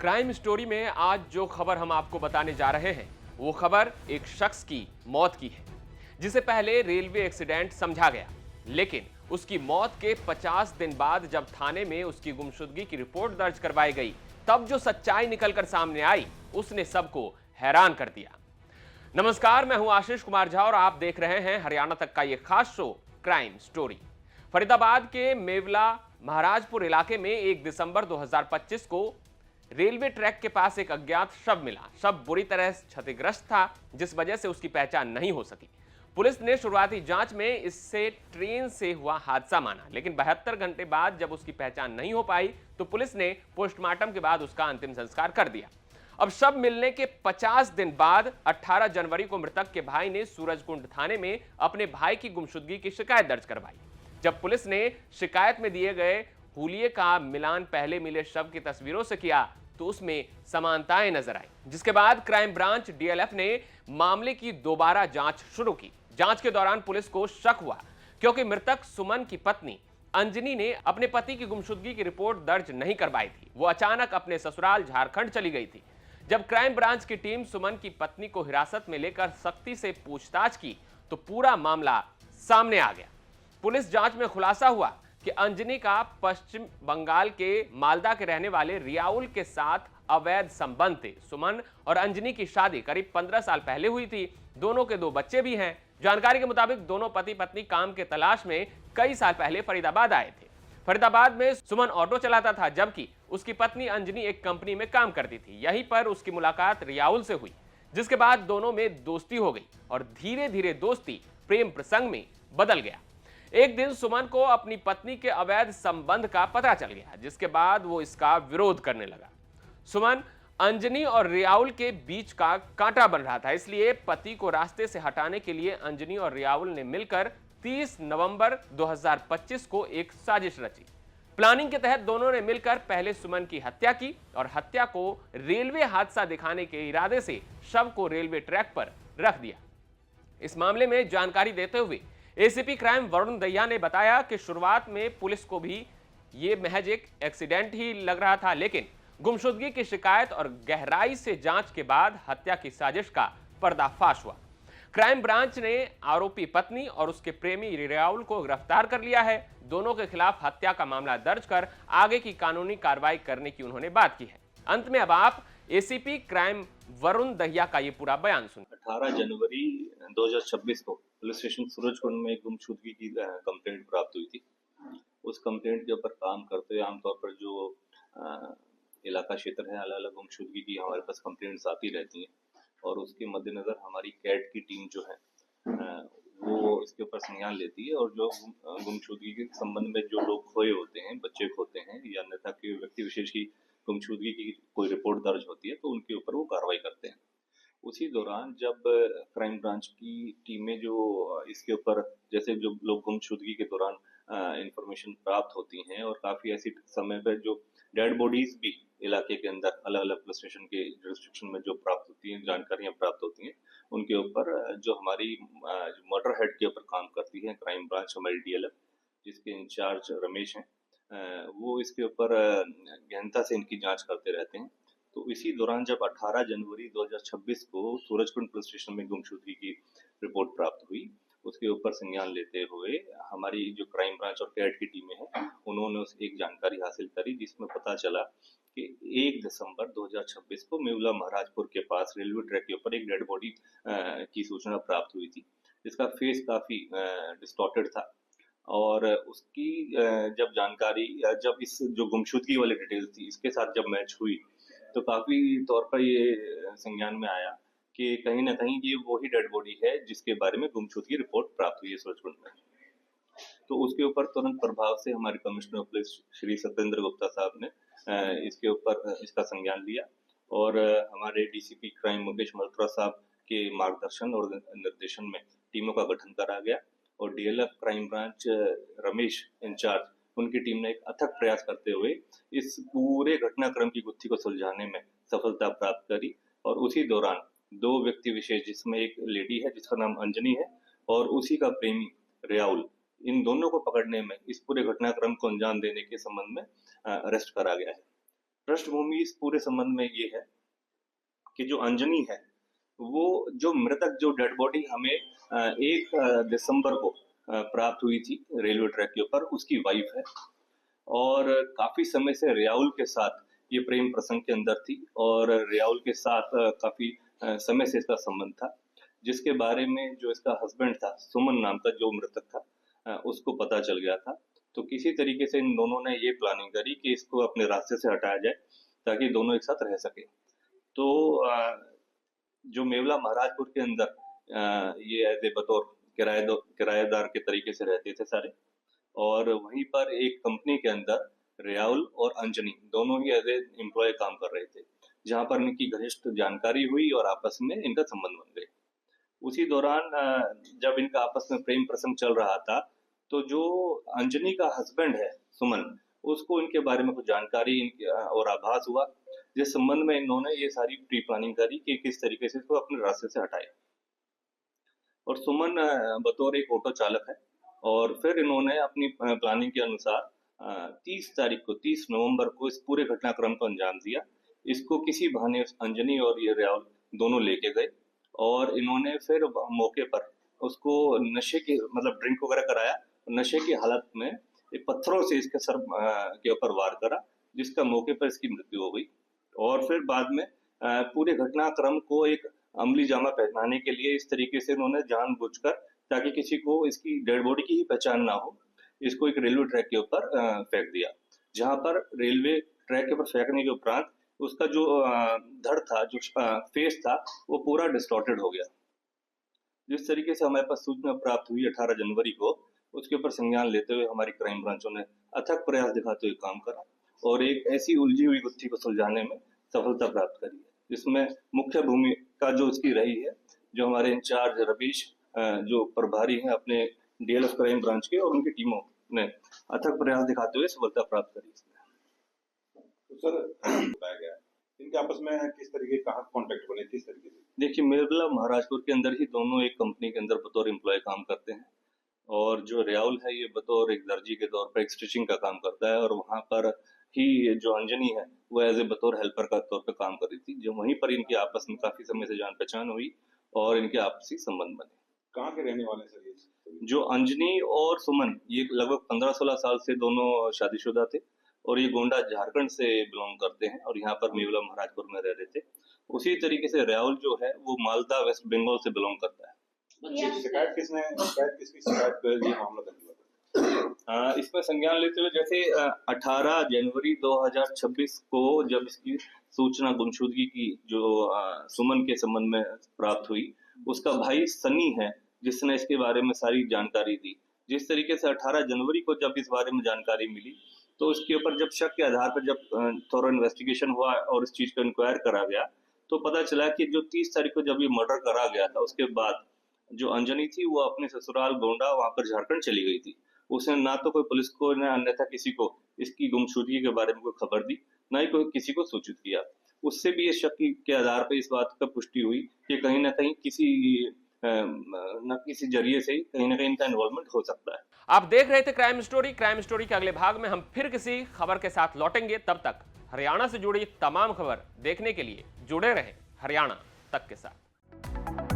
Crime story में आज जो खबर हम आपको बताने जा रहे हैं वो खबर एक शख्स की मौत की है जिसे पहले रेलवे एक्सीडेंट समझा गया, लेकिन उसकी मौत के 50 दिन बाद जब थाने में उसकी गुमशुदगी की रिपोर्ट दर्ज करवाई गई, तब जो सच्चाई निकलकर सामने आई उसने सबको हैरान कर दिया। नमस्कार, मैं हूं आशीष कुमार झा और आप देख रहे हैं हरियाणा तक का यह खास शो क्राइम स्टोरी। फरीदाबाद के मेवला महाराजपुर इलाके में 1 दिसंबर 2025 को रेलवे ट्रैक के पास एक अज्ञात शव मिला। शव बुरी तरह क्षतिग्रस्त था, जिस वजह से उसकी पहचान नहीं हो सकी। पुलिस ने शुरुआती जांच में इससे ट्रेन से हुआ हादसा माना, लेकिन 72 घंटे बाद जब उसकी पहचान नहीं हो पाई तो पुलिस ने पोस्टमार्टम के बाद उसका अंतिम संस्कार कर दिया। अब शव मिलने के 50 दिन बाद 18 जनवरी को मृतक के भाई ने सूरजकुंड थाने में अपने भाई की गुमशुदगी की शिकायत दर्ज करवाई। जब पुलिस ने शिकायत में दिए गए हुलिये का मिलान पहले मिले शव की तस्वीरों से किया तो उसमें समानताएं नजर आई, जिसके बाद क्राइम ब्रांच डीएलएफ ने मामले की दोबारा जांच शुरू की। जांच के दौरान पुलिस को शक हुआ क्योंकि मृतक सुमन की पत्नी अंजनी ने अपने पति की गुमशुदगी की रिपोर्ट दर्ज नहीं करवाई थी। वो अचानक अपने ससुराल झारखंड चली गई थी। जब क्राइम ब्रांच की टीम सुमन की पत्नी को हिरासत में लेकर सख्ती से पूछताछ की तो पूरा मामला सामने आ गया। पुलिस जांच में खुलासा हुआ कि अंजनी का पश्चिम बंगाल के मालदा के रहने वाले रियाउल के साथ अवैध संबंध थे। सुमन और अंजनी की शादी करीब 15 साल पहले हुई थी। दोनों के 2 बच्चे भी हैं। जानकारी के मुताबिक दोनों पति पत्नी काम के तलाश में कई साल पहले फरीदाबाद आए थे। फरीदाबाद में सुमन ऑटो चलाता था, जबकि उसकी पत्नी अंजनी एक कंपनी में काम करती थी। यहीं पर उसकी मुलाकात रियाउल से हुई, जिसके बाद दोनों में दोस्ती हो गई और धीरे धीरे दोस्ती प्रेम प्रसंग में बदल गया। एक दिन सुमन को अपनी पत्नी के अवैध संबंध का पता चल गया, जिसके बाद वो इसका विरोध करने लगा। सुमन अंजनी और रियाउल के बीच का कांटा बन रहा था, इसलिए पति को रास्ते से हटाने के लिए अंजनी और रियाउल ने मिलकर 30 नवंबर 2025 को एक साजिश रची। प्लानिंग के तहत दोनों ने मिलकर पहले सुमन की हत्या की और हत्या को रेलवे हादसा दिखाने के इरादे से शव को रेलवे ट्रैक पर रख दिया। इस मामले में जानकारी देते हुए एसीपी क्राइम वरुण दहिया ने बताया कि शुरुआत में पुलिस को भी ये महज एक एक्सीडेंट ही लग रहा था, लेकिन गुमशुदगी की शिकायत और गहराई से जांच के बाद हत्या की साजिश का पर्दाफाश हुआ। क्राइम ब्रांच ने आरोपी पत्नी और उसके प्रेमी रियाउल को गिरफ्तार कर लिया है। दोनों के खिलाफ हत्या का मामला दर्ज कर आगे की कानूनी कार्रवाई करने की उन्होंने बात की है। अंत में अब आप एसीपी क्राइम वरुण दहिया का ये पूरा बयान सुन। 18 जनवरी 2026 को पुलिस स्टेशन सूरजकुंड में एक गुमशुदगी की कंप्लेंट प्राप्त हुई थी। उस कंप्लेंट के ऊपर काम करते हुए आमतौर पर जो इलाका क्षेत्र है, अलग अलग गुमशुदगी की हमारे पास कंप्लेंट्स आती रहती हैं और उसके मद्देनजर हमारी कैट की टीम जो है वो इसके ऊपर संज्ञान लेती है और जो गुमशुदगी के संबंध में जो लोग खोए होते हैं, बच्चे खोते हैं या अन्यथा के व्यक्ति विशेष की गुमशुदगी की कोई रिपोर्ट दर्ज होती है तो उनके ऊपर वो कार्रवाई करते हैं। उसी दौरान जब क्राइम ब्रांच की टीमें जो इसके ऊपर जैसे जो लोग गुमशुदगी के दौरान इंफॉर्मेशन प्राप्त होती हैं और काफी ऐसी समय पर जो डेड बॉडीज भी इलाके के अंदर अलग अलग पुलिस स्टेशन के जुरिस्डिक्शन में जो प्राप्त होती हैं, जानकारियां प्राप्त होती हैं, उनके ऊपर जो हमारी मर्डर हेड के ऊपर काम करती है क्राइम ब्रांच हमारी डीएलएफ, जिसके इंचार्ज रमेश हैं, वो इसके ऊपर गहनता से इनकी जांच करते रहते हैं। तो इसी दौरान जब 18 जनवरी 2026 को सूरजकुंड पुलिस स्टेशन में गुमशुदगी की रिपोर्ट प्राप्त हुई, उसके ऊपर संज्ञान लेते हुए हमारी जो क्राइम ब्रांच और कैट की टीमें हैं, उन्होंने उस एक जानकारी हासिल करी जिसमें पता चला कि 1 दिसंबर 2026 को मेवला महाराजपुर के पास रेलवे ट्रैक के ऊपर एक डेड बॉडी की सूचना प्राप्त हुई थी, जिसका फेस काफी डिस्टॉर्टेड था और उसकी जब जानकारी जब इस जो गुमशुदगी वाली डिटेल्स थी इसके साथ जब मैच हुई तो काफी तौर पर ये संज्ञान में आया कि कहीं ना कहीं ये वही डेड बॉडी है जिसके बारे में गुमशुदगी रिपोर्ट प्राप्त हुई है सूरजकुंड में। तो उसके ऊपर तुरंत प्रभाव से हमारे commissioner of police Shri Satyendra Gupta साहब ने इसके ऊपर इसका संज्ञान लिया और हमारे डीसीपी क्राइम मुकेश मल्होत्रा साहब के मार्गदर्शन और निर्देशन में टीमों का गठन करा गया और DLF crime branch Ramesh incharge, उनकी टीम ने एक अथक प्रयास करते हुए इस पूरे घटनाक्रम की गुत्थी को सुलझाने में सफलता प्राप्त करी और उसी दौरान 2 व्यक्ति विशेष, जिसमें एक लेडी है जिसका नाम अंजनी है और उसी का प्रेमी रियाउल, इन दोनों को पकड़ने में इस पूरे घटनाक्रम को अंजाम देने के संबंध में अरेस्ट करा गया है। पृष्ठभूमि इस पूरे संबंध में ये है कि जो अंजनी है, वो जो मृतक जो डेड बॉडी हमें 1 दिसंबर को प्राप्त हुई थी रेलवे ट्रैक के ऊपर, उसकी वाइफ है और काफी समय से रियाउल के साथ ये प्रेम प्रसंग के अंदर थी और रियाउल के साथ काफी समय से इसका संबंध था, जिसके बारे में जो इसका हस्बैंड था, सुमन नाम का जो मृतक था, उसको पता चल गया था। तो किसी तरीके से इन दोनों ने ये प्लानिंग करी कि इसको अपने रास्ते से हटाया जाए ताकि दोनों एक साथ रह सके। तो जो मेवला महाराजपुर के अंदर ये एज ए बतौर किराएदार के तरीके से रहते थे सारे, और वहीं पर एक कंपनी के अंदर रियाउल और अंजनी दोनों ही एज ए एम्प्लॉय काम कर रहे थे, जहां पर इनकी घनिष्ठ जानकारी हुई और आपस में इनका संबंध बन गए। उसी दौरान जब इनका आपस में प्रेम प्रसंग चल रहा था, तो जो अंजनी का हस्बैंड है सुमन, उसको इनके बारे में कुछ जानकारी और आभास हुआ, जिस संबंध में इन्होंने ये सारी प्री प्लानिंग करी कि किस तरीके से इसको अपने रास्ते से हटाए। और सुमन बतौर एक ऑटो चालक है और फिर इन्होंने अपनी प्लानिंग के अनुसार 30 नवंबर को इस पूरे घटनाक्रम को अंजाम दिया। इसको किसी बहाने अंजनी और ये रियाउल दोनों लेके गए और इन्होंने फिर मौके पर उसको नशे के मतलब ड्रिंक वगैरह कराया, नशे की हालत में एक पत्थरों से इसके सर के ऊपर वार करा, जिसका मौके पर इसकी मृत्यु हो गई। और फिर बाद में पूरे घटनाक्रम को एक अमली जामा पहनाने के लिए इस तरीके से उन्होंने जानबूझकर, ताकि किसी को इसकी डेड बॉडी की ही पहचान ना हो, इसको एक रेलवे ट्रैक के ऊपर फेंक दिया, जहां पर रेलवे ट्रैक के ऊपर फेंकने के उपरांत उसका जो धड़ था, जो फेस था, वो पूरा डिस्टॉर्टेड हो गया। जिस तरीके से हमारे पास सूचना प्राप्त हुई 18 जनवरी को, उसके ऊपर संज्ञान लेते हुए हमारी क्राइम ब्रांचों ने अथक प्रयास दिखाते हुए काम करा और एक ऐसी उलझी हुई गुत्थी को सुलझाने में सफलता प्राप्त करी है, जिसमें मुख्य भूमिका जो उसकी रही है, जो हमारे इंचार्ज रवीश जो प्रभारी हैं अपने डीएलएफ क्राइम ब्रांच के, और उनकी टीमों ने अथक प्रयास दिखाते हुए सफलता प्राप्त करी। तो सर बताया गया इनके आपस में किस तरीके कहाँ कांटेक्ट बने, किस तरीके से? देखिए, मेवला महाराजपुर के अंदर ही दोनों एक कंपनी के अंदर बतौर एम्प्लॉय काम करते हैं और जो रियाउल है ये बतौर एक दर्जी के तौर पर एक स्टिचिंग का काम करता है और वहां पर ही जो अंजनी है वो एज ए बतौर हेल्पर का तौर पर काम कर रही थी, जो वहीं पर इनकी आपस में काफी समय से जान पहचान हुई और इनके आपसी संबंध बने। कहाँ के रहने वाले सर ये? जो अंजनी और सुमन, ये लगभग 15-16 साल से दोनों शादीशुदा थे और ये गोंडा झारखंड से बिलोंग करते हैं और यहाँ पर मेवला महाराजपुर में रह रहे थे। उसी तरीके से रियाउल जो है वो मालदा वेस्ट बंगाल से बिलोंग करता है। शिकायत किसकी शिकायत पर ये मामला दर्ज हुआ? इसमें संज्ञान लेते हुए जैसे 18 जनवरी 2026 को जब इसकी सूचना गुमशुदगी की जो सुमन के संबंध में प्राप्त हुई, उसका भाई सनी है जिसने इसके बारे में सारी जानकारी दी। जिस तरीके से 18 जनवरी को जब इस बारे में जानकारी मिली, तो उसके ऊपर जब शक के आधार पर जब थोड़ा इन्वेस्टिगेशन हुआ और इस चीज को इंक्वायर करा गया, तो पता चला कि जो 30 तारीख को जब ये मर्डर करा गया था, उसके बाद जो अंजनी थी वो अपने ससुराल गोंडा वहां पर झारखंड चली गई थी। उसने ना तो कोई पुलिस को न अन्यथा किसी को इसकी गुमशुदगी के बारे में कोई खबर दी, ना ही कोई किसी को सूचित किया। उससे भी इस शक के आधार पर इस बात का पुष्टि हुई कि कहीं ना कहीं किसी जरिए से कहीं ना कहीं इनका इन्वॉल्वमेंट हो सकता है। आप देख रहे थे क्राइम स्टोरी के अगले भाग में हम फिर किसी खबर के साथ लौटेंगे। तब तक हरियाणा से जुड़ी तमाम खबर देखने के लिए जुड़े रहें हरियाणा तक के साथ।